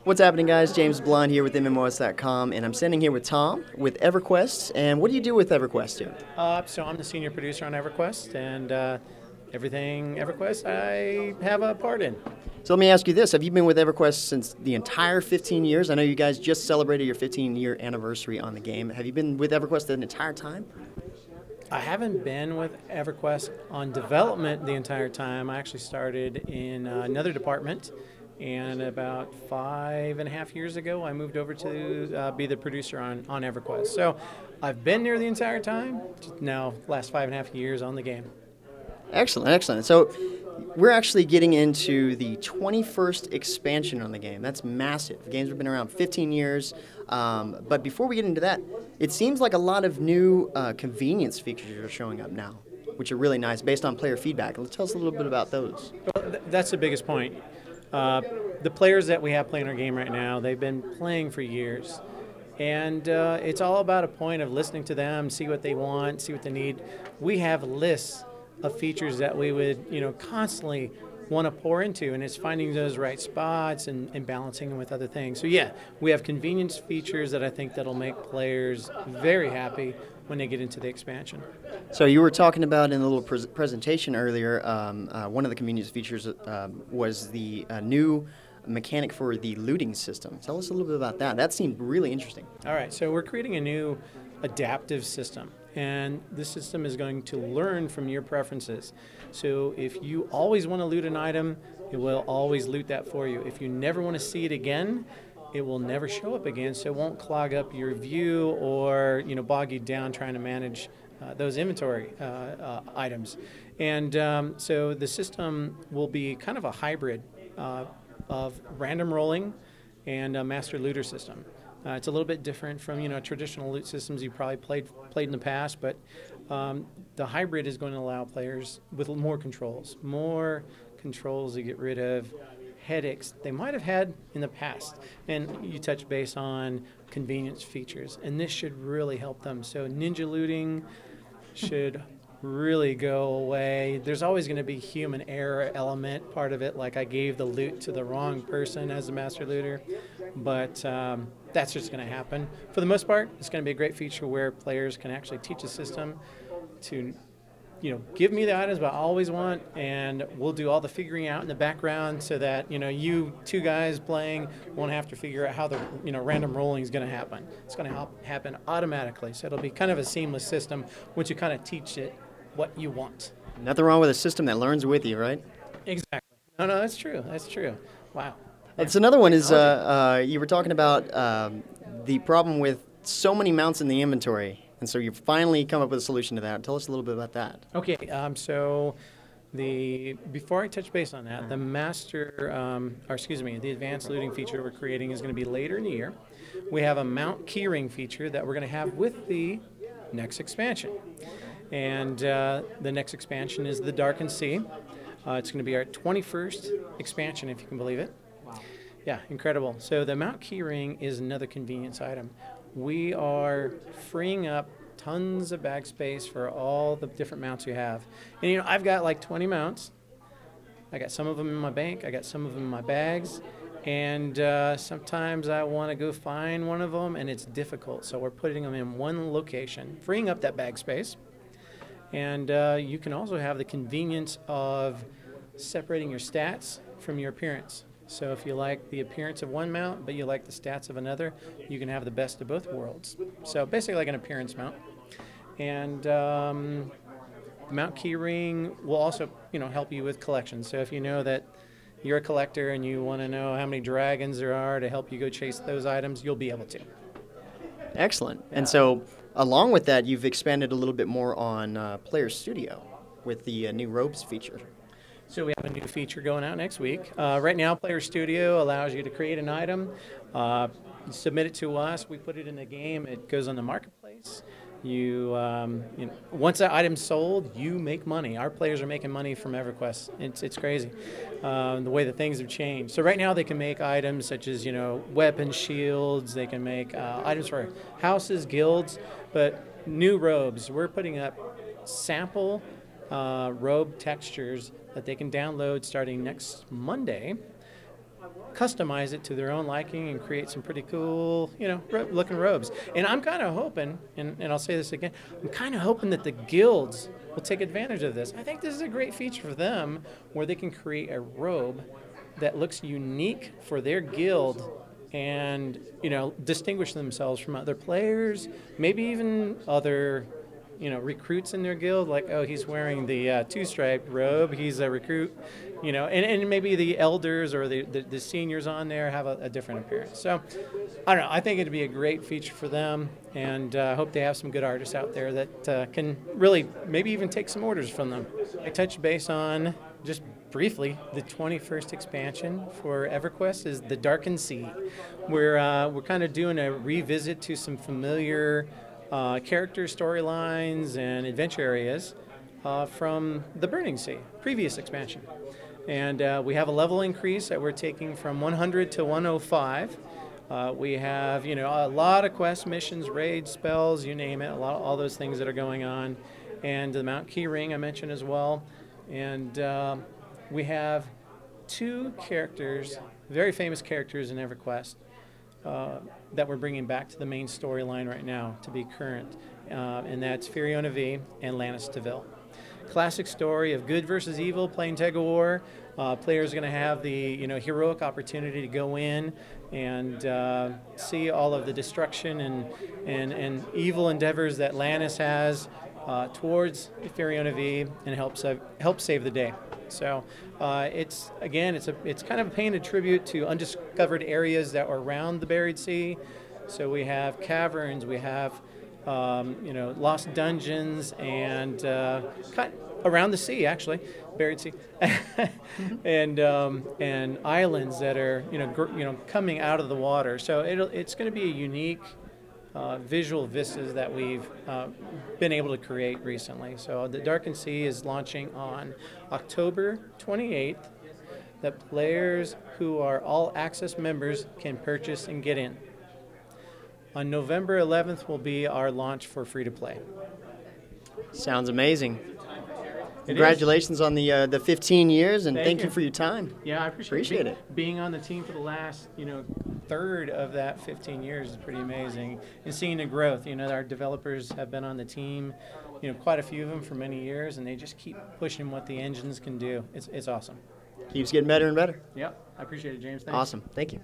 What's happening, guys? James Blonde here with MMOHuts.com, and I'm standing here with Tom with EverQuest. And what do you do with EverQuest here? So I'm the senior producer on EverQuest, and everything EverQuest I have a part in. So let me ask you this. Have you been with EverQuest since the entire 15 years? I know you guys just celebrated your 15-year anniversary on the game. Have you been with EverQuest the entire time? I haven't been with EverQuest on development the entire time. I actually started in another department, and about 5.5 years ago, I moved over to be the producer on EverQuest. So I've been there the entire time, now last 5.5 years on the game. Excellent, excellent. So we're actually getting into the 21st expansion on the game. That's massive. The games have been around 15 years. But before we get into that, it seems like a lot of new convenience features are showing up now, which are really nice based on player feedback. Tell us a little bit about those. Well, that's the biggest point. The players that we have playing our game right now, they've been playing for years. And it's all about a point of listening to them, see what they want, see what they need. We have lists of features that we would, constantly want to pour into, and it's finding those right spots and balancing them with other things. So yeah, we have convenience features that I think that'll make players very happy when they get into the expansion. So you were talking about in a little presentation earlier, one of the convenience features was the new mechanic for the looting system. Tell us a little bit about that. That seemed really interesting. All right, so we're creating a new adaptive system, and this system is going to learn from your preferences. So if you always want to loot an item, it will always loot that for you. If you never want to see it again, it will never show up again, so it won't clog up your view or bog you down trying to manage those inventory items. And so the system will be kind of a hybrid of random rolling and a master looter system. It's a little bit different from traditional loot systems you probably played in the past, but the hybrid is going to allow players with more controls to get rid of headaches they might have had in the past. And you touch base on convenience features, and this should really help them. So ninja looting should really go away. There's always going to be human error element part of it, like I gave the loot to the wrong person as a master looter, but that's just going to happen. For the most part, it's going to be a great feature where players can actually teach the system to give me the items I always want, and we'll do all the figuring out in the background so that you two guys playing won't have to figure out how the random rolling is going to happen. It's going to happen automatically, so it'll be kind of a seamless system once you kind of teach it what you want. Nothing wrong with a system that learns with you, right? Exactly. No, that's true. That's true. Wow. That's another one is you were talking about the problem with so many mounts in the inventory. And so you've finally come up with a solution to that. Tell us a little bit about that. Okay, so before I touch base on that, the the advanced looting feature we're creating is going to be later in the year. We have a mount Keyring feature that we're going to have with the next expansion. And the next expansion is the Darkened Sea. It's going to be our 21st expansion, if you can believe it. Wow. Yeah, incredible. So the mount Keyring is another convenience item. We are freeing up tons of bag space for all the different mounts you have. And I've got like 20 mounts. I got some of them in my bank. I got some of them in my bags. And sometimes I want to go find one of them, and it's difficult. So we're putting them in one location, freeing up that bag space. And you can also have the convenience of separating your stats from your appearance. So if you like the appearance of one mount, but you like the stats of another, you can have the best of both worlds. So basically like an appearance mount. And Mount Keyring will also, help you with collections. So if you know that you're a collector and you want to know how many dragons there are to help you go chase those items, you'll be able to. Excellent. And so along with that, you've expanded a little bit more on Player Studio with the new robes feature. So we have a new feature going out next week. Right now, Player Studio allows you to create an item, submit it to us, we put it in the game, it goes on the marketplace. Once that item's sold, you make money. Our players are making money from EverQuest. It's crazy, the way that things have changed. So right now they can make items such as weapons, shields. They can make items for houses, guilds, but new robes. We're putting up sample robe textures that they can download starting next Monday. customize it to their own liking and create some pretty cool, looking robes. And I'm kind of hoping, and I'll say this again, I'm kind of hoping that the guilds will take advantage of this. I think this is a great feature for them where they can create a robe that looks unique for their guild and, distinguish themselves from other players, maybe even other recruits in their guild, like, oh, he's wearing the two-striped robe, he's a recruit, and maybe the elders or the seniors on there have a different appearance. So, I don't know, I think it'd be a great feature for them, and I hope they have some good artists out there that can really maybe even take some orders from them. I touched base on, just briefly, the 21st expansion for EverQuest is the Darkened Sea. We're kind of doing a revisit to some familiar character storylines and adventure areas from the Burning Sea, previous expansion. And we have a level increase that we're taking from 100 to 105. We have, a lot of quest missions, raids, spells, you name it, all those things that are going on. And the Mount Keyring I mentioned as well. And we have 2 characters, very famous characters in EverQuest, that we're bringing back to the main storyline right now to be current, and that's Fiona V and Lannis Deville. Classic story of good versus evil playing tug of war. Players are going to have the heroic opportunity to go in and see all of the destruction and evil endeavors that Lannis has towards Fiona V and help save the day. So it's kind of a painted tribute to undiscovered areas that are around the Buried Sea. So we have caverns, we have lost dungeons, and around the sea, actually, Buried Sea, and islands that are coming out of the water. So it's going to be a unique visual vistas that we've been able to create recently. So the Darkened Sea is launching on October 28th. That players who are all access members can purchase and get in. On November 11th will be our launch for free to play. Sounds amazing. Congratulations on the 15 years, and thank you for your time. Yeah, I appreciate it. Being on the team for the last, third of that 15 years is pretty amazing. And seeing the growth, our developers have been on the team, quite a few of them for many years, and they just keep pushing what the engines can do. It's awesome. Keeps getting better and better. Yep, I appreciate it, James. Thanks. Awesome. Thank you.